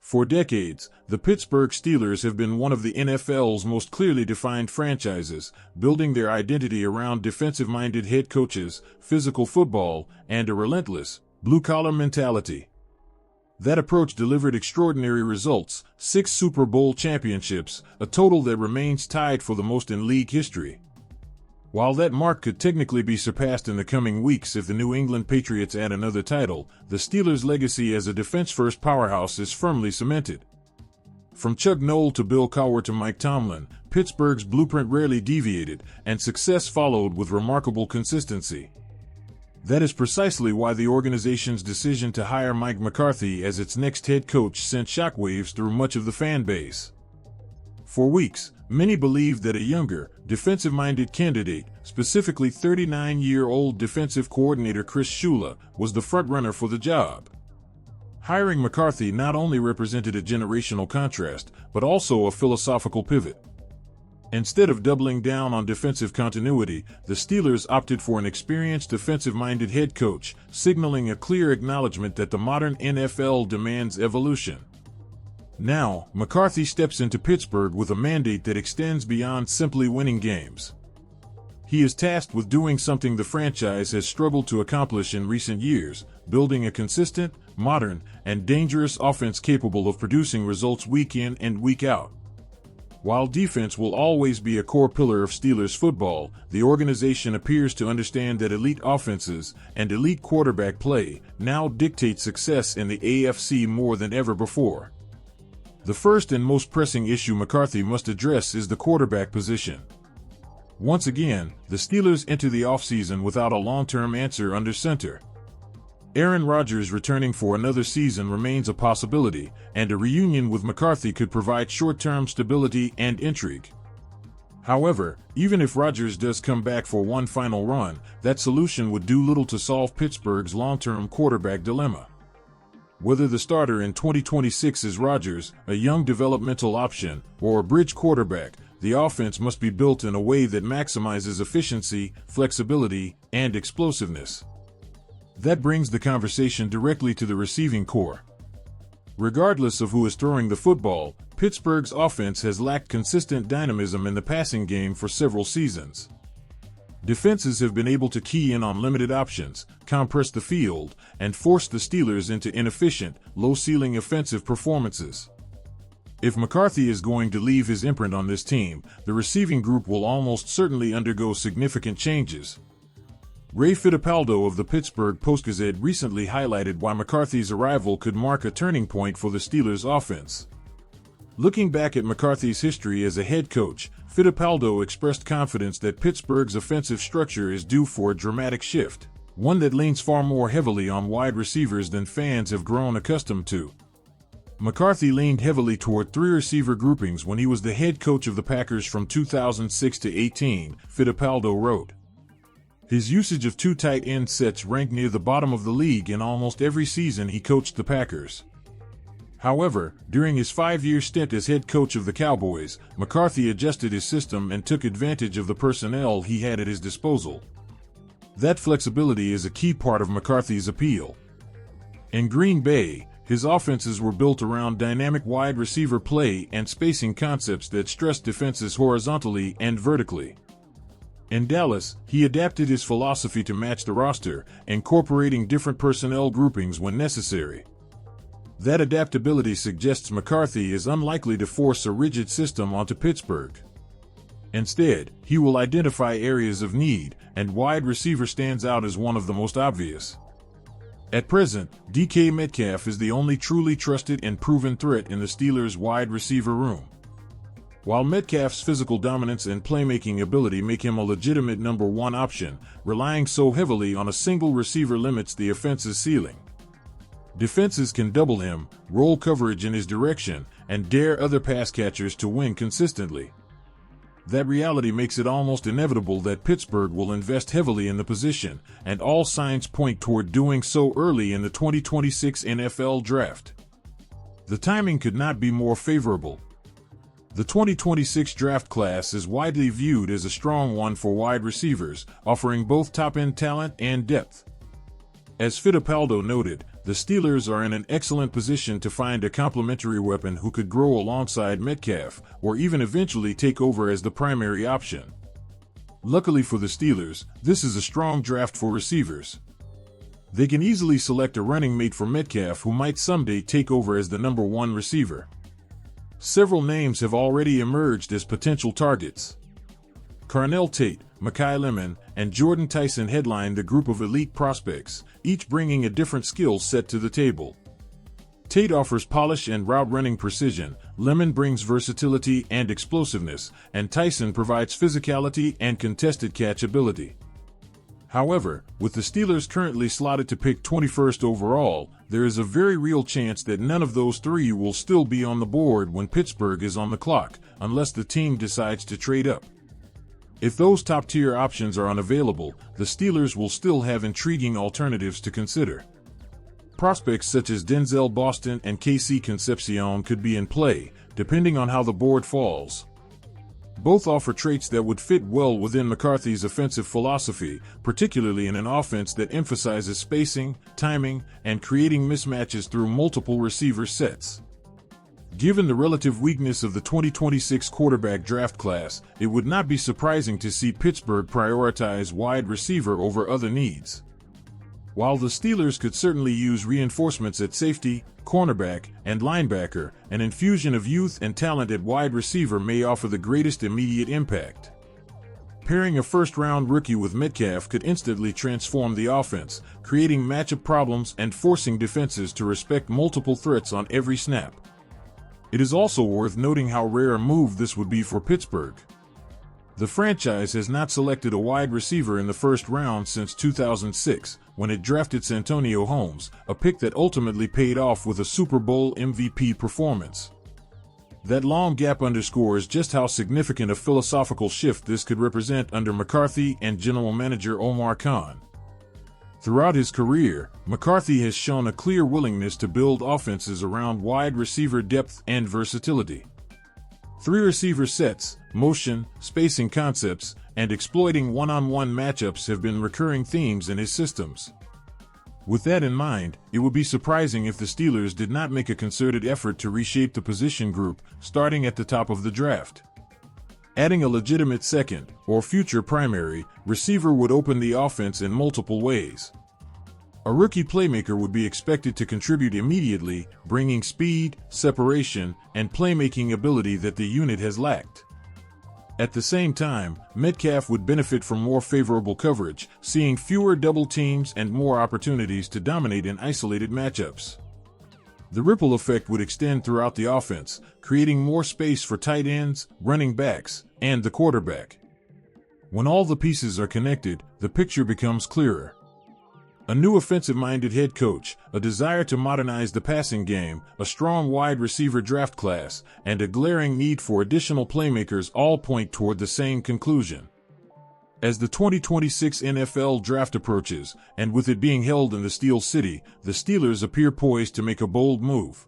For decades, the Pittsburgh Steelers have been one of the NFL's most clearly defined franchises, building their identity around defensive-minded head coaches, physical football, and a relentless, blue-collar mentality. That approach delivered extraordinary results, 6 Super Bowl championships, a total that remains tied for the most in league history. While that mark could technically be surpassed in the coming weeks if the New England Patriots add another title, the Steelers' legacy as a defense-first powerhouse is firmly cemented. From Chuck Noll to Bill Cowher to Mike Tomlin, Pittsburgh's blueprint rarely deviated, and success followed with remarkable consistency. That is precisely why the organization's decision to hire Mike McCarthy as its next head coach sent shockwaves through much of the fan base. For weeks, many believed that a younger, defensive-minded candidate, specifically 39-year-old defensive coordinator Chris Shula, was the frontrunner for the job. Hiring McCarthy not only represented a generational contrast, but also a philosophical pivot. Instead of doubling down on defensive continuity, the Steelers opted for an experienced defensive-minded head coach, signaling a clear acknowledgement that the modern NFL demands evolution. Now, McCarthy steps into Pittsburgh with a mandate that extends beyond simply winning games. He is tasked with doing something the franchise has struggled to accomplish in recent years, building a consistent, modern, and dangerous offense capable of producing results week in and week out. While defense will always be a core pillar of Steelers football, the organization appears to understand that elite offenses and elite quarterback play now dictate success in the AFC more than ever before. The first and most pressing issue McCarthy must address is the quarterback position. Once again, the Steelers enter the offseason without a long-term answer under center. Aaron Rodgers returning for another season remains a possibility, and a reunion with McCarthy could provide short-term stability and intrigue. However, even if Rodgers does come back for one final run, that solution would do little to solve Pittsburgh's long-term quarterback dilemma. Whether the starter in 2026 is Rodgers, a young developmental option, or a bridge quarterback, the offense must be built in a way that maximizes efficiency, flexibility, and explosiveness. That brings the conversation directly to the receiving core. Regardless of who is throwing the football, Pittsburgh's offense has lacked consistent dynamism in the passing game for several seasons. Defenses have been able to key in on limited options, compress the field, and force the Steelers into inefficient, low-ceiling offensive performances. If McCarthy is going to leave his imprint on this team, the receiving group will almost certainly undergo significant changes. Ray Fittipaldo of the Pittsburgh Post-Gazette recently highlighted why McCarthy's arrival could mark a turning point for the Steelers' offense. Looking back at McCarthy's history as a head coach, Fittipaldo expressed confidence that Pittsburgh's offensive structure is due for a dramatic shift, one that leans far more heavily on wide receivers than fans have grown accustomed to. McCarthy leaned heavily toward 3 receiver groupings when he was the head coach of the Packers from 2006 to 18, Fittipaldo wrote. His usage of 2 tight end sets ranked near the bottom of the league in almost every season he coached the Packers. However, during his 5-year stint as head coach of the Cowboys, McCarthy adjusted his system and took advantage of the personnel he had at his disposal. That flexibility is a key part of McCarthy's appeal. In Green Bay, his offenses were built around dynamic wide receiver play and spacing concepts that stressed defenses horizontally and vertically. In Dallas, he adapted his philosophy to match the roster, incorporating different personnel groupings when necessary. That adaptability suggests McCarthy is unlikely to force a rigid system onto Pittsburgh. Instead, he will identify areas of need, and wide receiver stands out as one of the most obvious. At present, DK Metcalf is the only truly trusted and proven threat in the Steelers' wide receiver room. While Metcalf's physical dominance and playmaking ability make him a legitimate number 1 option, relying so heavily on a single receiver limits the offense's ceiling. Defenses can double him, roll coverage in his direction, and dare other pass catchers to win consistently. That reality makes it almost inevitable that Pittsburgh will invest heavily in the position, and all signs point toward doing so early in the 2026 NFL Draft. The timing could not be more favorable. The 2026 draft class is widely viewed as a strong one for wide receivers, offering both top-end talent and depth. As Fittipaldo noted, the Steelers are in an excellent position to find a complementary weapon who could grow alongside Metcalf, or even eventually take over as the primary option. Luckily for the Steelers, this is a strong draft for receivers. They can easily select a running mate for Metcalf who might someday take over as the number one receiver. Several names have already emerged as potential targets. Carnell Tate, Mekhi Lemon, and Jordan Tyson headline the group of elite prospects, each bringing a different skill set to the table. Tate offers polish and route-running precision, Lemon brings versatility and explosiveness, and Tyson provides physicality and contested catch ability. However, with the Steelers currently slotted to pick 21st overall, there is a very real chance that none of those three will still be on the board when Pittsburgh is on the clock, unless the team decides to trade up. If those top-tier options are unavailable, the Steelers will still have intriguing alternatives to consider. Prospects such as Denzel Boston and KC Concepcion could be in play, depending on how the board falls. Both offer traits that would fit well within McCarthy's offensive philosophy, particularly in an offense that emphasizes spacing, timing, and creating mismatches through multiple receiver sets. Given the relative weakness of the 2026 quarterback draft class, it would not be surprising to see Pittsburgh prioritize wide receiver over other needs. While the Steelers could certainly use reinforcements at safety, cornerback, and linebacker, an infusion of youth and talent at wide receiver may offer the greatest immediate impact. Pairing a first-round rookie with Metcalf could instantly transform the offense, creating matchup problems and forcing defenses to respect multiple threats on every snap. It is also worth noting how rare a move this would be for Pittsburgh. The franchise has not selected a wide receiver in the first round since 2006, when it drafted Santonio Holmes, a pick that ultimately paid off with a Super Bowl MVP performance. That long gap underscores just how significant a philosophical shift this could represent under McCarthy and General Manager Omar Khan. Throughout his career, McCarthy has shown a clear willingness to build offenses around wide receiver depth and versatility. Three receiver sets, motion, spacing concepts, and exploiting one-on-one matchups have been recurring themes in his systems. With that in mind, it would be surprising if the Steelers did not make a concerted effort to reshape the position group, starting at the top of the draft. Adding a legitimate second, or future primary, receiver would open the offense in multiple ways. A rookie playmaker would be expected to contribute immediately, bringing speed, separation, and playmaking ability that the unit has lacked. At the same time, Metcalf would benefit from more favorable coverage, seeing fewer double teams and more opportunities to dominate in isolated matchups. The ripple effect would extend throughout the offense, creating more space for tight ends, running backs, and the quarterback. When all the pieces are connected, the picture becomes clearer. A new offensive-minded head coach, a desire to modernize the passing game, a strong wide receiver draft class, and a glaring need for additional playmakers all point toward the same conclusion. As the 2026 NFL Draft approaches, and with it being held in the Steel City, the Steelers appear poised to make a bold move.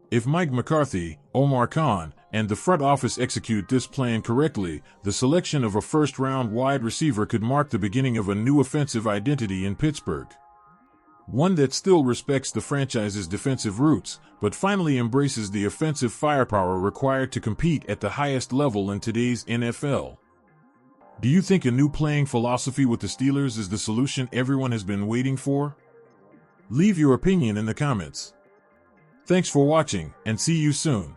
If Mike McCarthy, Omar Khan, and the front office execute this plan correctly, the selection of a first-round wide receiver could mark the beginning of a new offensive identity in Pittsburgh. One that still respects the franchise's defensive roots, but finally embraces the offensive firepower required to compete at the highest level in today's NFL. Do you think a new playing philosophy with the Steelers is the solution everyone has been waiting for? Leave your opinion in the comments. Thanks for watching, and see you soon.